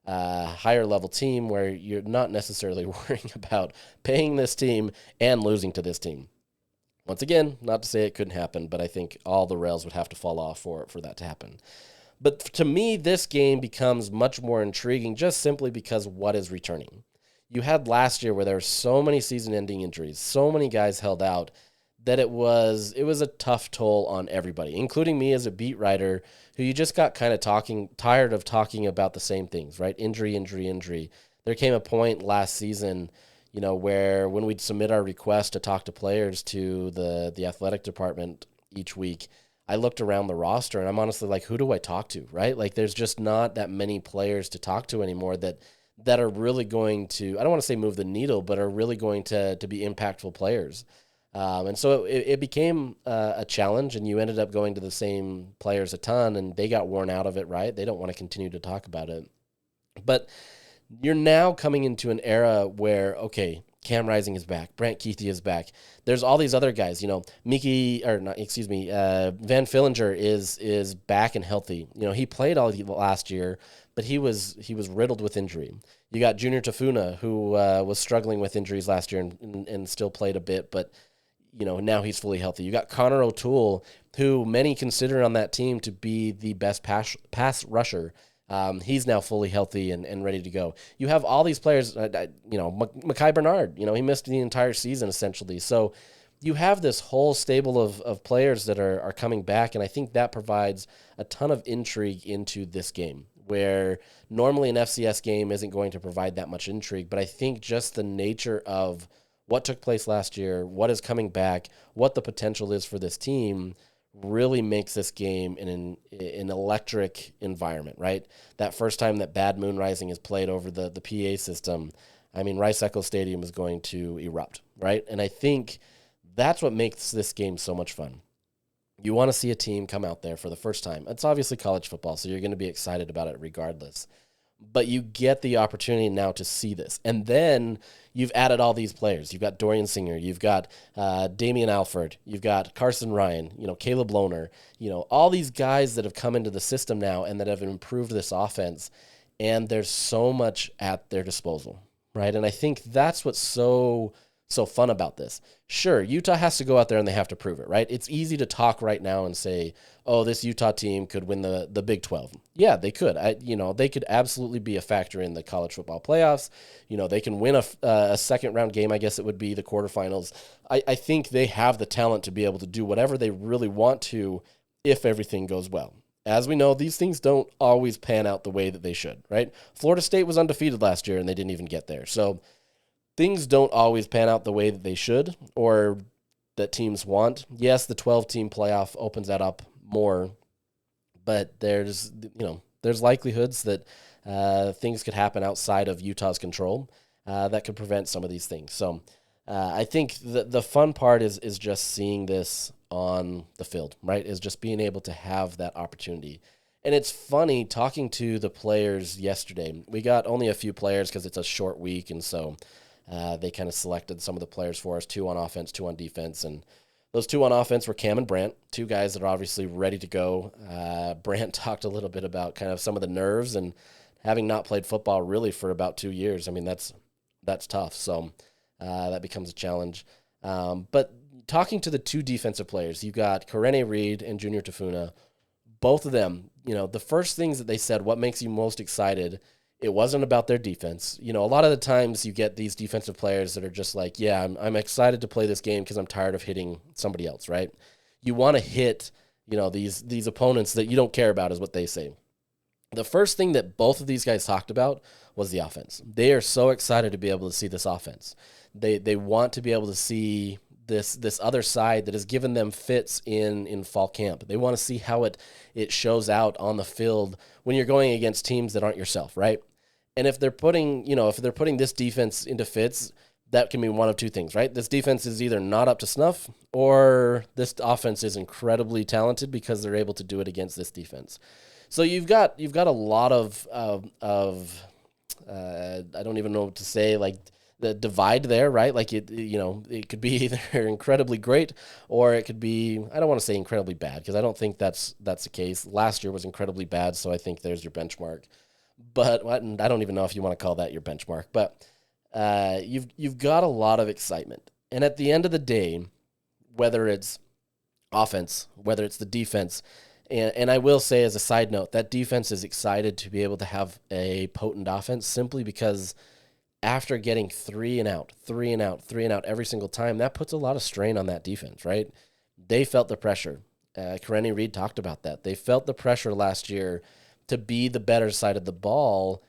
a higher level team where you're not necessarily worrying about paying this team and losing to this team. Once again, not to say it couldn't happen, but I think all the rails would have to fall off for that to happen. But to me, this game becomes much more intriguing just simply because what is returning. You had last year where there were so many season-ending injuries, so many guys held out, that it was a tough toll on everybody, including me as a beat writer, who you just got kind of tired of talking about the same things, right? Injury. There came a point last season, where when we'd submit our request to talk to players to the athletic department each week, I looked around the roster and I'm honestly like, who do I talk to, right? Like, there's just not that many players to talk to anymore that are really going to, I don't want to say move the needle, but are really going to be impactful players. And so it became a challenge, and you ended up going to the same players a ton, and they got worn out of it, right? They don't want to continue to talk about it. But you're now coming into an era where, okay, Cam Rising is back. Brant Keithy is back. There's all these other guys. Van Fillinger is back and healthy. He played all last year, but he was riddled with injury. You got Junior Tafuna, who was struggling with injuries last year and still played a bit, but now he's fully healthy. You got Connor O'Toole, who many consider on that team to be the best pass rusher. He's now fully healthy and ready to go. You have all these players, Mekhi Bernard, he missed the entire season essentially. So you have this whole stable of players that are coming back, and I think that provides a ton of intrigue into this game, where normally an FCS game isn't going to provide that much intrigue, but I think just the nature of what took place last year, what is coming back, what the potential is for this team really makes this game an electric environment, right? That first time that Bad Moon Rising is played over the PA system, Rice-Eccles Stadium is going to erupt, right? And I think that's what makes this game so much fun. You want to see a team come out there for the first time. It's obviously college football, so you're going to be excited about it regardless. But you get the opportunity now to see this. And then you've added all these players. You've got Dorian Singer. You've got Damian Alford. You've got Carson Ryan, Caleb Lohner, all these guys that have come into the system now and that have improved this offense. And there's so much at their disposal, right? And I think that's what's so fun about this. Sure, Utah has to go out there and they have to prove it, right? It's easy to talk right now and say, oh, this Utah team could win the Big 12. Yeah, they could. They could absolutely be a factor in the college football playoffs. They can win a second round game. I guess it would be the quarterfinals. I think they have the talent to be able to do whatever they really want to if everything goes well. As we know, these things don't always pan out the way that they should, right? Florida State was undefeated last year and they didn't even get there. So things don't always pan out the way that they should or that teams want. Yes, the 12-team playoff opens that up more, but there's likelihoods that things could happen outside of Utah's control that could prevent some of these things. So I think the fun part is just seeing this on the field, right? Is just being able to have that opportunity. And it's funny talking to the players yesterday. We got only a few players because it's a short week, and so they kind of selected some of the players for us, 2 on offense, 2 on defense. And those 2 on offense were Cam and Brant, 2 guys that are obviously ready to go. Brant talked a little bit about kind of some of the nerves and having not played football really for about 2 years. That's tough. So that becomes a challenge. But talking to the 2 defensive players, you got Karene Reed and Junior Tafuna. Both of them, the first things that they said, what makes you most excited, it wasn't about their defense. A lot of the times you get these defensive players that are just like, yeah, I'm excited to play this game because I'm tired of hitting somebody else, right? You want to hit, these opponents that you don't care about is what they say. The first thing that both of these guys talked about was the offense. They are so excited to be able to see this offense. They want to be able to see this other side that has given them fits in fall camp. They want to see how it shows out on the field when you're going against teams that aren't yourself, right? And if they're putting this defense into fits, that can mean one of 2 things, right? This defense is either not up to snuff or this offense is incredibly talented because they're able to do it against this defense. So you've got a lot of I don't even know what to say, like the divide there, right? Like it could be either incredibly great or it could be, I don't want to say incredibly bad because I don't think that's the case. Last year was incredibly bad, so I think there's your benchmark. But I don't even know if you want to call that your benchmark. But you've got a lot of excitement. And at the end of the day, whether it's offense, whether it's the defense, and I will say as a side note, that defense is excited to be able to have a potent offense simply because after getting 3 and out every single time, that puts a lot of strain on that defense, right? They felt the pressure. Karene Reed talked about that. They felt the pressure last year to be the better side of the ball,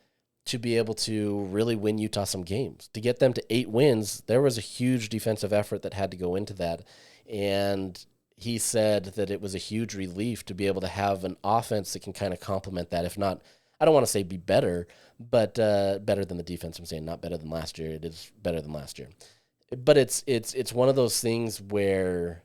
to be able to really win Utah some games. To get them to 8 wins, there was a huge defensive effort that had to go into that. And he said that it was a huge relief to be able to have an offense that can kind of complement that. If not, I don't want to say be better, but better than the defense. I'm saying not better than last year. It is better than last year. But it's one of those things where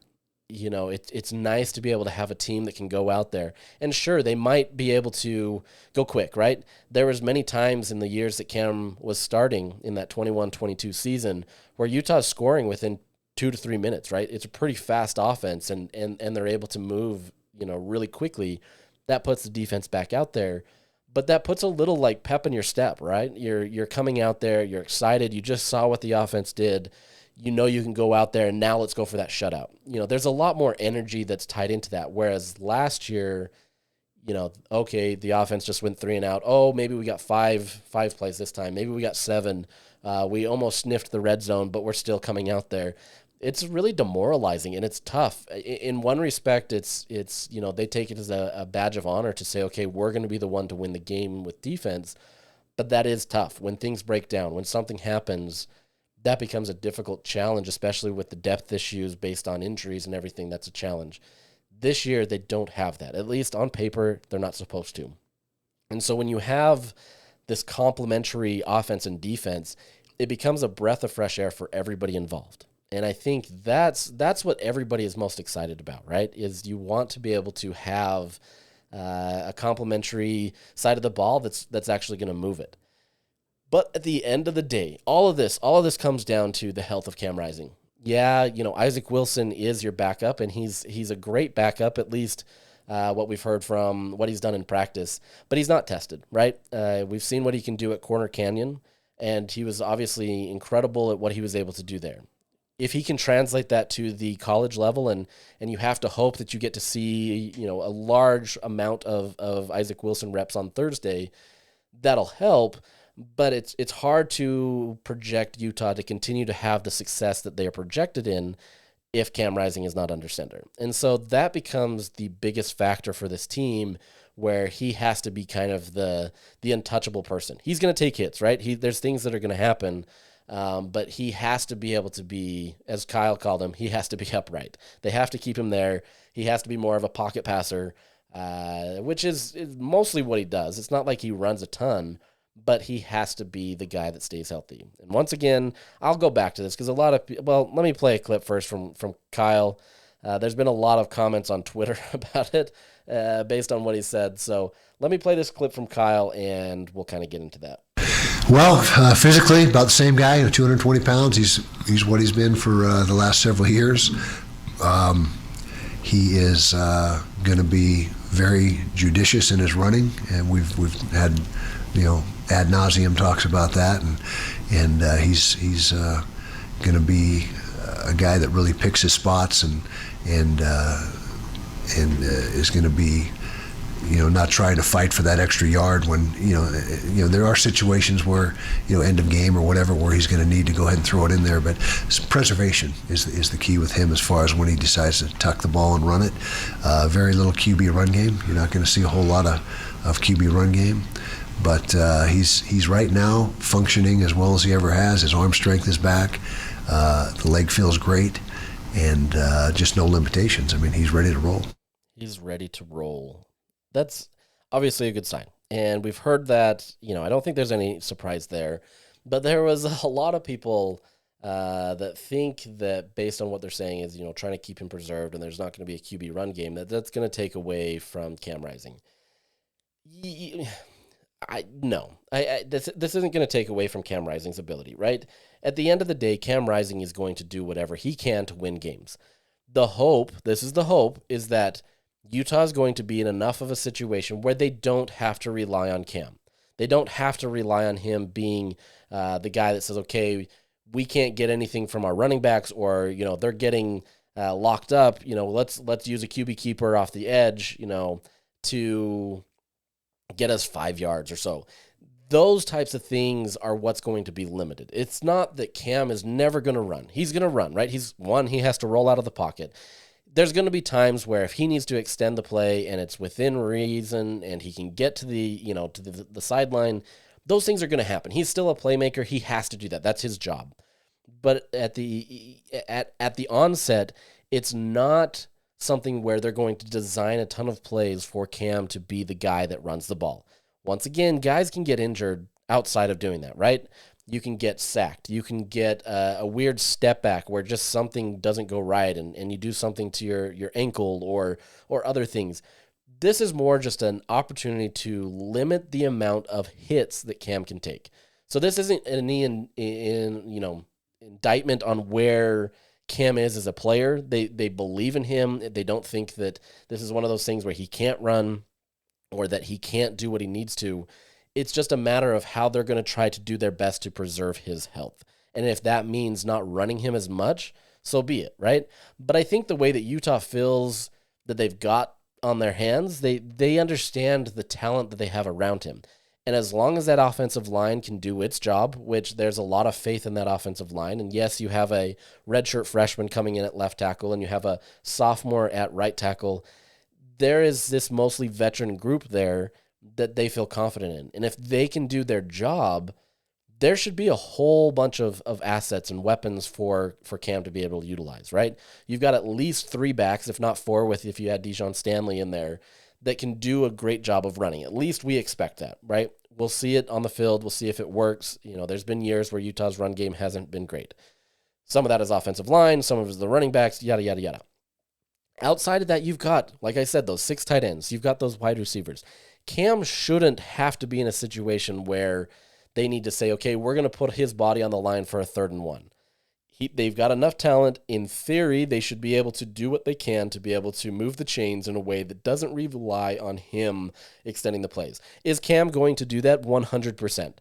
it's nice to be able to have a team that can go out there. And sure, they might be able to go quick, right? There was many times in the years that Cam was starting in that 21-22 season where Utah's scoring within 2 to 3 minutes, right? It's a pretty fast offense, and they're able to move, really quickly. That puts the defense back out there. But that puts a little like pep in your step, right? You're coming out there, you're excited, you just saw what the offense did. You can go out there and now let's go for that shutout. There's a lot more energy that's tied into that. Whereas last year, okay, the offense just went 3 and out. Oh, maybe we got five plays this time. Maybe we got 7. We almost sniffed the red zone, but we're still coming out there. It's really demoralizing and it's tough. In one respect, it's they take it as a badge of honor to say, okay, we're going to be the one to win the game with defense. But that is tough. When things break down, when something happens, that becomes a difficult challenge, especially with the depth issues based on injuries and everything. That's a challenge. This year, they don't have that. At least on paper, they're not supposed to. And so when you have this complementary offense and defense, it becomes a breath of fresh air for everybody involved. And I think that's what everybody is most excited about, right? Is you want to be able to have a complementary side of the ball that's actually going to move it. But at the end of the day, all of this comes down to the health of Cam Rising. Yeah, Isaac Wilson is your backup, and he's a great backup, at least what we've heard from what he's done in practice. But he's not tested, right? We've seen what he can do at Corner Canyon, and he was obviously incredible at what he was able to do there. If he can translate that to the college level, and you have to hope that you get to see a large amount of Isaac Wilson reps on Thursday, that'll help. But it's hard to project Utah to continue to have the success that they are projected in if Cam Rising is not under center. And so that becomes the biggest factor for this team, where he has to be kind of the untouchable person. He's going to take hits, right? There's things that are going to happen, but he has to be able to be, as Kyle called him, he has to be upright. They have to keep him there. He has to be more of a pocket passer, which is mostly what he does. It's not like he runs a ton, but he has to be the guy that stays healthy. And once again, I'll go back to this because let me play a clip first from Kyle. There's been a lot of comments on Twitter about it based on what he said. So let me play this clip from Kyle, and we'll kind of get into that. Well, physically, about the same guy, 220 pounds. He's what he's been for the last several years. He is going to be very judicious in his running, and we've had ad nauseum talks about that, and he's going to be a guy that really picks his spots and is going to be not trying to fight for that extra yard when there are situations where end of game or whatever where he's going to need to go ahead and throw it in there, but preservation is the key with him as far as when he decides to tuck the ball and run it. Very little QB run game. You're not going to see a whole lot of QB run game. But he's right now functioning as well as he ever has. His arm strength is back. The leg feels great, and just no limitations. I mean, he's ready to roll. He's ready to roll. That's obviously a good sign. And we've heard that, I don't think there's any surprise there. But there was a lot of people that think that based on what they're saying is, trying to keep him preserved and there's not going to be a QB run game, that's going to take away from Cam Rising. This isn't going to take away from Cam Rising's ability, right? At the end of the day, Cam Rising is going to do whatever he can to win games. The hope is that Utah is going to be in enough of a situation where they don't have to rely on Cam. They don't have to rely on him being the guy that says, okay, we can't get anything from our running backs, or they're getting locked up. Let's use a QB keeper off the edge, to get us 5 yards or so. Those types of things are what's going to be limited. It's not that Cam is never going to run. He's going to run, right? He has to roll out of the pocket. There's going to be times where if he needs to extend the play and it's within reason and he can get to the sideline, those things are going to happen. He's still a playmaker. He has to do that. That's his job. But at the onset, it's not something where they're going to design a ton of plays for Cam to be the guy that runs the ball. Once again, guys can get injured outside of doing that, right? you can get sacked. You can get a weird step back where just something doesn't go right and you do something to your ankle or other things. This is more just an opportunity to limit the amount of hits that Cam can take. So this isn't any indictment on where Cam is as a player. They believe in him. They don't think that this is one of those things where he can't run or that he can't do what he needs to. It's just a matter of how they're going to try to do their best to preserve his health. And if that means not running him as much, so be it, right? But I think the way that Utah feels that they've got on their hands, they understand the talent that they have around him. And as long as that offensive line can do its job, which there's a lot of faith in that offensive line, and yes, you have a redshirt freshman coming in at left tackle, and you have a sophomore at right tackle, there is this mostly veteran group there that they feel confident in. And if they can do their job, there should be a whole bunch of assets and weapons for Cam to be able to utilize, right? You've got at least 3 backs, if not 4, if you had Dijon Stanley in there, that can do a great job of running. At least we expect that, right? We'll see it on the field. We'll see if it works. There's been years where Utah's run game hasn't been great. Some of that is offensive line. Some of it is the running backs, yada, yada, yada. Outside of that, you've got, like I said, those 6 tight ends. You've got those wide receivers. Cam shouldn't have to be in a situation where they need to say, okay, we're going to put his body on the line for a 3rd and 1. They've got enough talent. In theory, they should be able to do what they can to be able to move the chains in a way that doesn't rely on him extending the plays. Is Cam going to do that? 100%.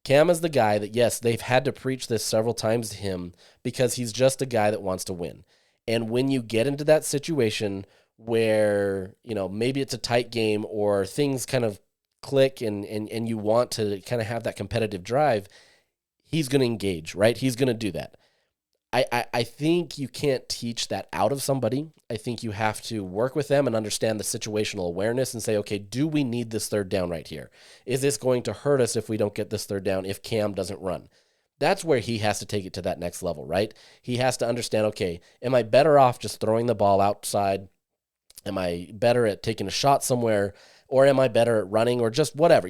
Cam is the guy that, yes, they've had to preach this several times to him because he's just a guy that wants to win. And when you get into that situation where, maybe it's a tight game or things kind of click and you want to kind of have that competitive drive, he's going to engage, right? He's going to do that. I think you can't teach that out of somebody. I think you have to work with them and understand the situational awareness and say, okay, do we need this 3rd down right here? Is this going to hurt us if we don't get this 3rd down if Cam doesn't run? That's where he has to take it to that next level, right? He has to understand, okay, am I better off just throwing the ball outside? Am I better at taking a shot somewhere? Or am I better at running or just whatever?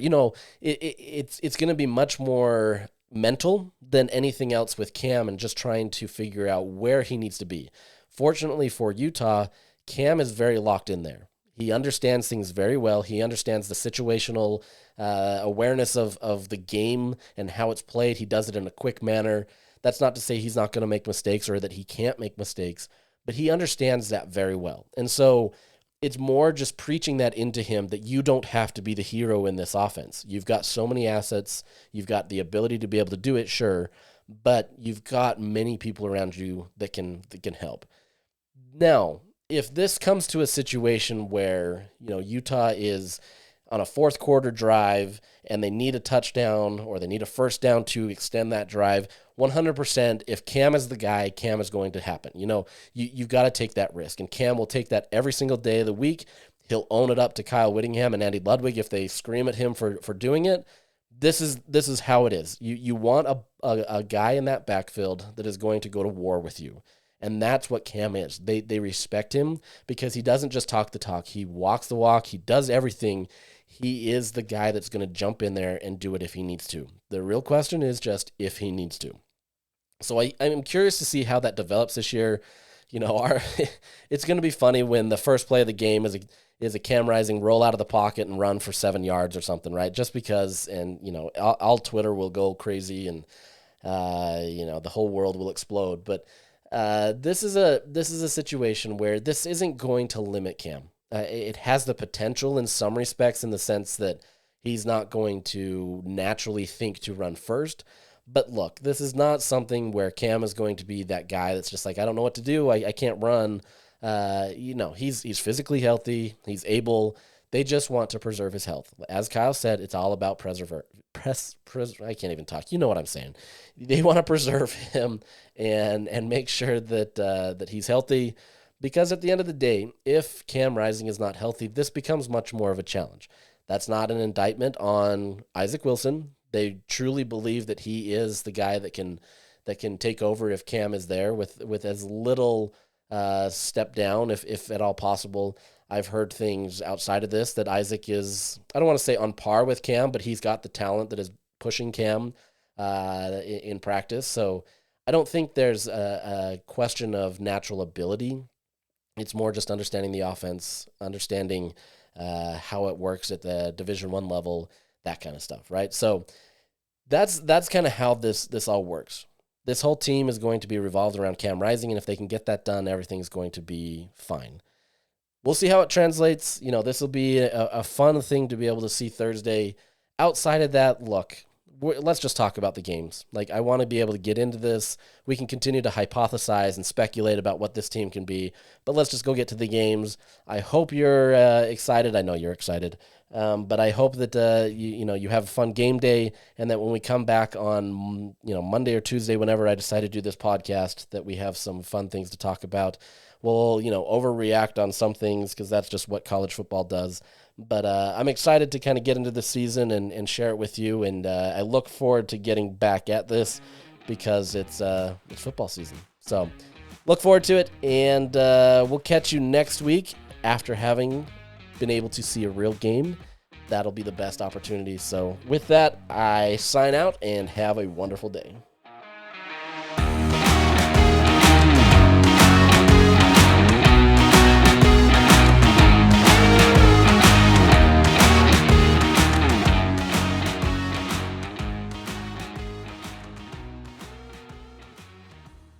It's going to be much more mental than anything else with Cam and just trying to figure out where he needs to be. Fortunately for Utah, Cam is very locked in there. He understands things very well. He understands the situational awareness of the game and how it's played. He does it in a quick manner. That's not to say he's not going to make mistakes or that he can't make mistakes, but he understands that very well. And so it's more just preaching that into him that you don't have to be the hero in this offense. You've got so many assets. You've got the ability to be able to do it, sure, but you've got many people around you that can help. Now, if this comes to a situation where, Utah is on a 4th quarter drive and they need a touchdown or they need a 1st down to extend that drive, 100%, if Cam is the guy, Cam is going to happen. You've got to take that risk, and Cam will take that every single day of the week. He'll own it up to Kyle Whittingham and Andy Ludwig if they scream at him for doing it. This is how it is. You want a guy in that backfield that is going to go to war with you. And that's what Cam is. They respect him because he doesn't just talk the talk. He walks the walk. He does everything. He is the guy that's going to jump in there and do it if he needs to. The real question is just if he needs to. So I'm curious to see how that develops this year. It's going to be funny when the first play of the game is a Cam Rising roll out of the pocket and run for 7 yards or something, right? Just because, and all Twitter will go crazy and the whole world will explode. But this is a situation where this isn't going to limit Cam. It has the potential in some respects in the sense that he's not going to naturally think to run first. But look, this is not something where Cam is going to be that guy that's just like, I don't know what to do. I can't run. He's physically healthy. He's able. They just want to preserve his health. As Kyle said, it's all about I can't even talk. You know what I'm saying. They want to preserve him and make sure that he's healthy. Because at the end of the day, if Cam Rising is not healthy, this becomes much more of a challenge. That's not an indictment on Isaac Wilson. They truly believe that he is the guy that can take over if Cam is there with as little step down, if at all possible. I've heard things outside of this that Isaac is, I don't want to say on par with Cam, but he's got the talent that is pushing Cam in practice. So I don't think there's a question of natural ability. It's more just understanding the offense, understanding how it works at the Division I level, that kind of stuff, right? So that's kind of how this all works. This whole team is going to be revolved around Cam Rising, and if they can get that done, everything's going to be fine. We'll see how it translates. This will be a fun thing to be able to see Thursday. Outside of that, look, let's just talk about the games. Like, I want to be able to get into this. We can continue to hypothesize and speculate about what this team can be, but let's just go get to the games. I hope you're excited. I know you're excited. But I hope that you have a fun game day, and that when we come back on Monday or Tuesday, whenever I decide to do this podcast, that we have some fun things to talk about. We'll overreact on some things because that's just what college football does. But I'm excited to kind of get into the season and share it with you, and I look forward to getting back at this because it's football season. So look forward to it, and we'll catch you next week after having been able to see a real game. That'll be the best opportunity. So with that, I sign out and have a wonderful day.